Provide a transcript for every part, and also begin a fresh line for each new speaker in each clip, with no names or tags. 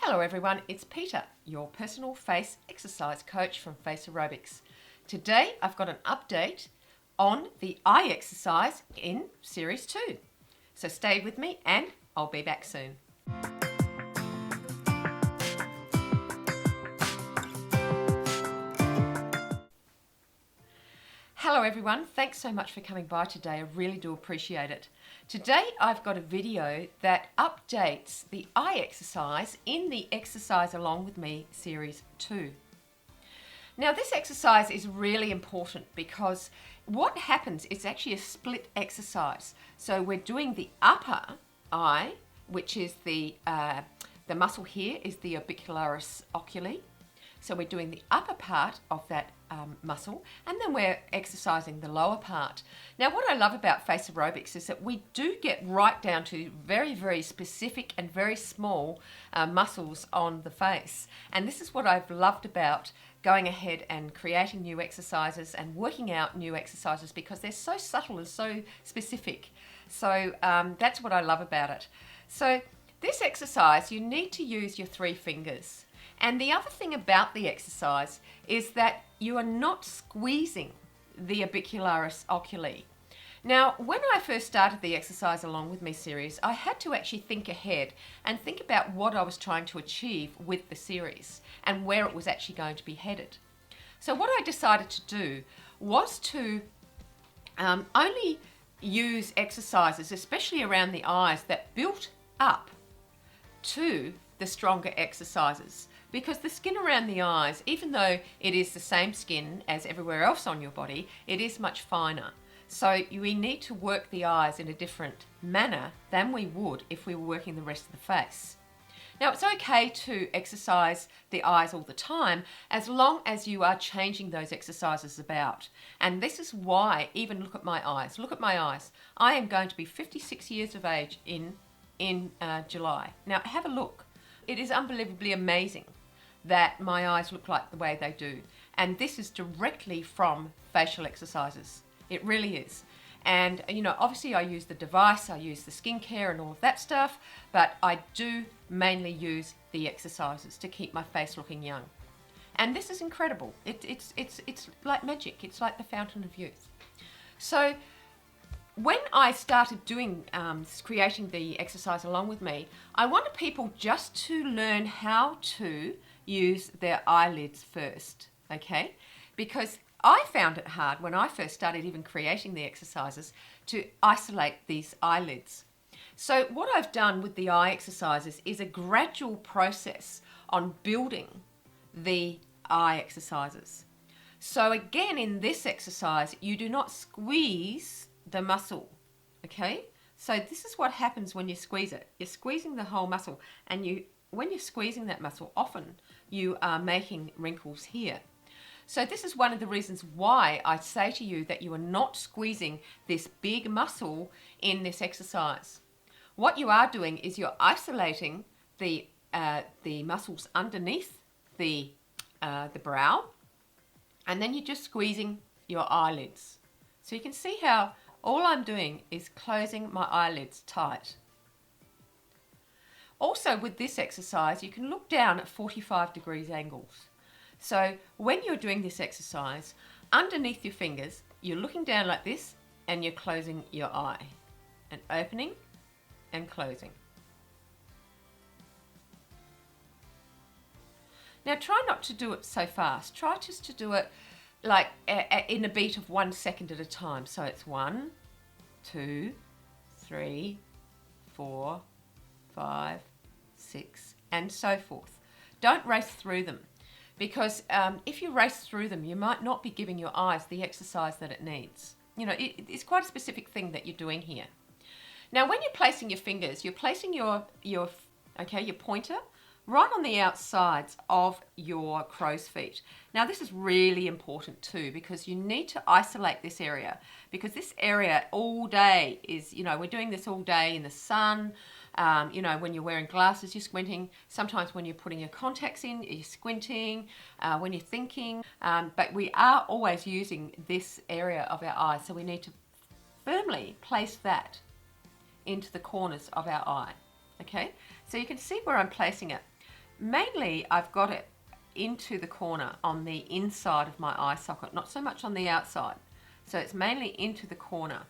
Hello everyone, it's Peter, your personal face exercise coach from Face Aerobics. Today I've got an update on the eye exercise in Series 2. So stay with me and I'll be back soon. Hello everyone, thanks so much for coming by today. I really do appreciate it. Today I've got a video that updates the eye exercise in the Exercise Along With Me Series 2. Now this exercise is really important because what happens is actually a split exercise. So we're doing the upper eye, which is the muscle here is the orbicularis oculi. So we're doing the upper part of that muscle, and then we're exercising the lower part. Now what I love about Face Aerobics is that we do get right down to very, very specific and very small muscles on the face. And this is what I've loved about going ahead and creating new exercises and working out new exercises, because they're so subtle and so specific. So that's what I love about it. So this exercise, you need to use your 3 fingers. And the other thing about the exercise is that you are not squeezing the orbicularis oculi. Now, when I first started the Exercise Along With Me series, I had to actually think ahead and think about what I was trying to achieve with the series and where it was actually going to be headed. So what I decided to do was to only use exercises, especially around the eyes, that built up to the stronger exercises. Because the skin around the eyes, even though it is the same skin as everywhere else on your body, it is much finer. So we need to work the eyes in a different manner than we would if we were working the rest of the face. Now it's okay to exercise the eyes all the time as long as you are changing those exercises about. And this is why, even look at my eyes. Look at my eyes. I am going to be 56 years of age in July. Now have a look. It is unbelievably amazing that my eyes look like the way they do. And this is directly from facial exercises. It really is. And you know, obviously I use the device, I use the skincare and all of that stuff, but I do mainly use the exercises to keep my face looking young. And this is incredible. It's like magic. It's like the fountain of youth. So when I started doing creating the Exercise Along With Me, I wanted people just to learn how to use their eyelids first, okay? Because I found it hard when I first started even creating the exercises to isolate these eyelids. So what I've done with the eye exercises is a gradual process on building the eye exercises. So again, in this exercise, you do not squeeze the muscle, okay? So this is what happens when you squeeze it. You're squeezing the whole muscle, and when you're squeezing that muscle, often you are making wrinkles here. So this is one of the reasons why I say to you that you are not squeezing this big muscle in this exercise. What you are doing is you're isolating the muscles underneath the brow, and then you're just squeezing your eyelids. So you can see how all I'm doing is closing my eyelids tight. Also with this exercise, you can look down at 45 degrees angles. So when you're doing this exercise, underneath your fingers, you're looking down like this and you're closing your eye and opening and closing. Now try not to do it so fast. Try just to do it like in a beat of 1 second at a time. So it's 1, 2, 3, 4, 5, 6, and so forth. Don't race through them, because if you race through them, you might not be giving your eyes the exercise that it needs. You know, it's quite a specific thing that you're doing here. Now, when you're placing your fingers, you're placing your pointer right on the outsides of your crow's feet. Now this is really important too, because you need to isolate this area, because this area all day is, you know, we're doing this all day in the sun. You know, when you're wearing glasses, you're squinting. Sometimes when you're putting your contacts in, you're squinting. When you're thinking, but we are always using this area of our eye, so we need to firmly place that into the corners of our eye. Okay, so you can see where I'm placing it. mainly I've got it into the corner on the inside of my eye socket, not so much on the outside. So it's mainly into the corner.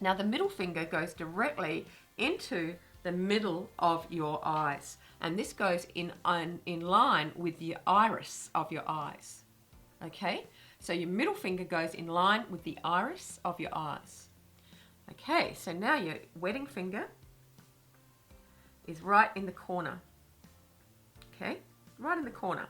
Now the middle finger goes directly into the middle of your eyes, and this goes in line with the iris of your eyes. Okay, so your middle finger goes in line with the iris of your eyes. Okay, so now your wedding finger is right in the corner. Okay, right in the corner.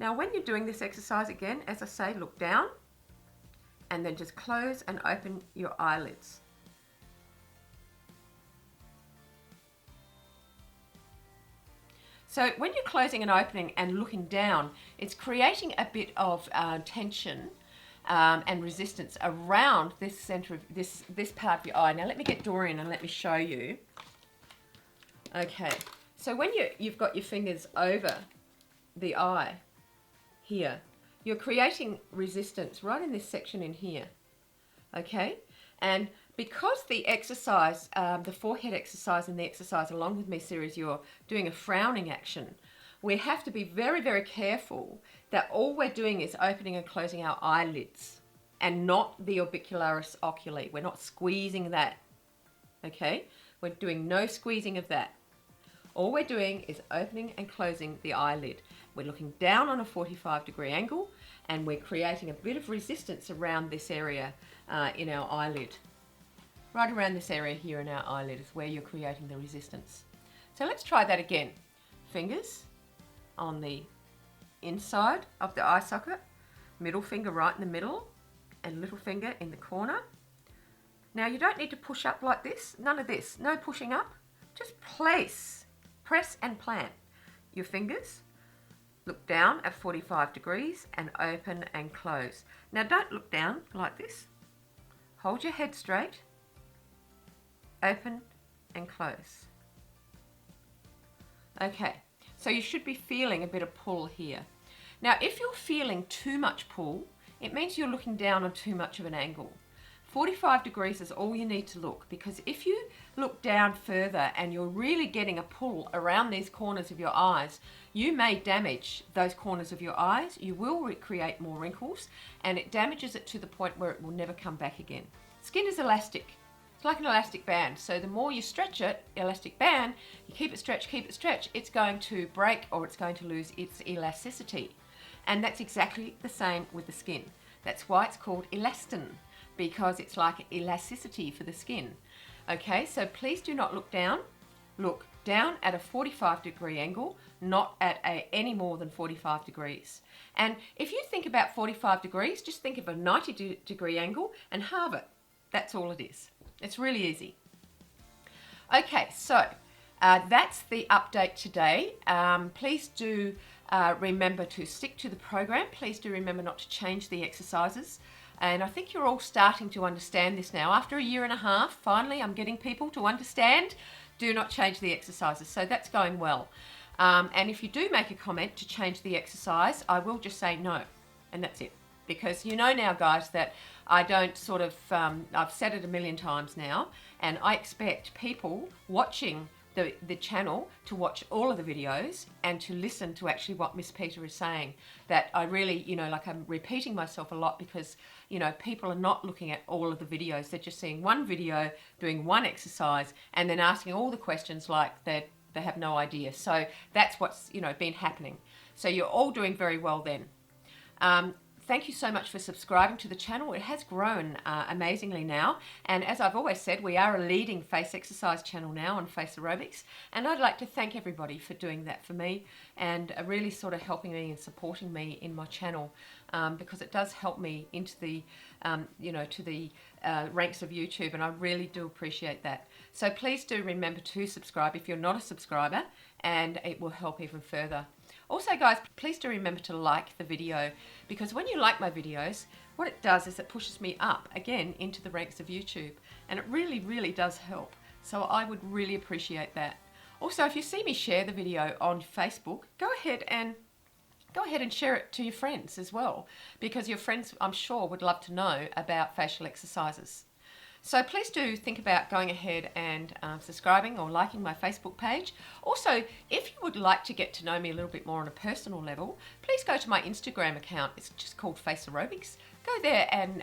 Now when you're doing this exercise, again, as I say, look down and then just close and open your eyelids. So when you're closing and opening and looking down, it's creating a bit of tension and resistance around this center of this part of your eye. Now let me get Dorian and let me show you. Okay, so when you've got your fingers over the eye here, you're creating resistance right in this section in here. Okay, and because the exercise, the forehead exercise and the exercise along with me series, you're doing a frowning action, we have to be very, very careful that all we're doing is opening and closing our eyelids and not the orbicularis oculi. We're not squeezing that, okay? We're doing no squeezing of that. All we're doing is opening and closing the eyelid. We're looking down on a 45-degree angle and we're creating a bit of resistance around this area in our eyelid. Right around this area here in our eyelid is where you're creating the resistance. So let's try that again. Fingers on the inside of the eye socket, middle finger right in the middle, and little finger in the corner. Now you don't need to push up like this, none of this, no pushing up. Just press and plant your fingers. Look down at 45 degrees and open and close. Now don't look down like this. Hold your head straight. Open and close. Okay, so you should be feeling a bit of pull here. Now if you're feeling too much pull, it means you're looking down on too much of an angle. 45 degrees is all you need to look, because if you look down further and you're really getting a pull around these corners of your eyes, you may damage those corners of your eyes. You will create more wrinkles and it damages it to the point where it will never come back again. Skin is elastic. It's like an elastic band. So the more you stretch it, elastic band, you keep it stretched, it's going to break or it's going to lose its elasticity. And that's exactly the same with the skin. That's why it's called elastin, because it's like elasticity for the skin. Okay, so please do not look down. Look down at a 45-degree angle, not at any more than 45 degrees. And if you think about 45 degrees, just think of a 90-degree angle and halve it. That's all it is. It's really easy. Okay, so that's the update today. Please do remember to stick to the program. Please do remember not to change the exercises. And I think you're all starting to understand this now. After a year and a half, finally, I'm getting people to understand, do not change the exercises. So that's going well. And if you do make a comment to change the exercise, I will just say no. And that's it. Because you know now, guys, that I don't sort of, I've said it a million times now, and I expect people watching the channel to watch all of the videos and to listen to actually what Miss Peter is saying. That I really, you know, like I'm repeating myself a lot because, you know, people are not looking at all of the videos. They're just seeing one video, doing one exercise, and then asking all the questions like they have no idea. So that's what's, you know, been happening. So you're all doing very well then. Thank you so much for subscribing to the channel. It has grown amazingly now. And as I've always said, we are a leading face exercise channel now on Face Aerobics. And I'd like to thank everybody for doing that for me and really sort of helping me and supporting me in my channel because it does help me into the, you know, to the ranks of YouTube, and I really do appreciate that. So please do remember to subscribe if you're not a subscriber, and it will help even further. Also, guys, please do remember to like the video, because when you like my videos, what it does is it pushes me up again into the ranks of YouTube, and it really, really does help. So I would really appreciate that. Also, if you see me share the video on Facebook, go ahead and share it to your friends as well, because your friends, I'm sure, would love to know about facial exercises. So please do think about going ahead and subscribing or liking my Facebook page. Also, if you would like to get to know me a little bit more on a personal level, please go to my Instagram account. It's just called Face Aerobics. Go there and,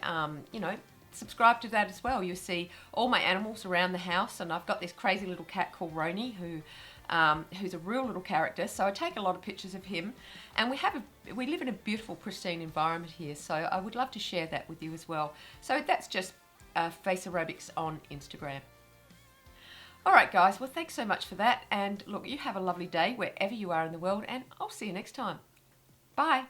subscribe to that as well. You'll see all my animals around the house, and I've got this crazy little cat called Roni who's a real little character. So I take a lot of pictures of him, and we live in a beautiful, pristine environment here. So I would love to share that with you as well. So that's just Face Aerobics on Instagram. All right, guys. Well, thanks so much for that. And look, you have a lovely day wherever you are in the world, and I'll see you next time. Bye.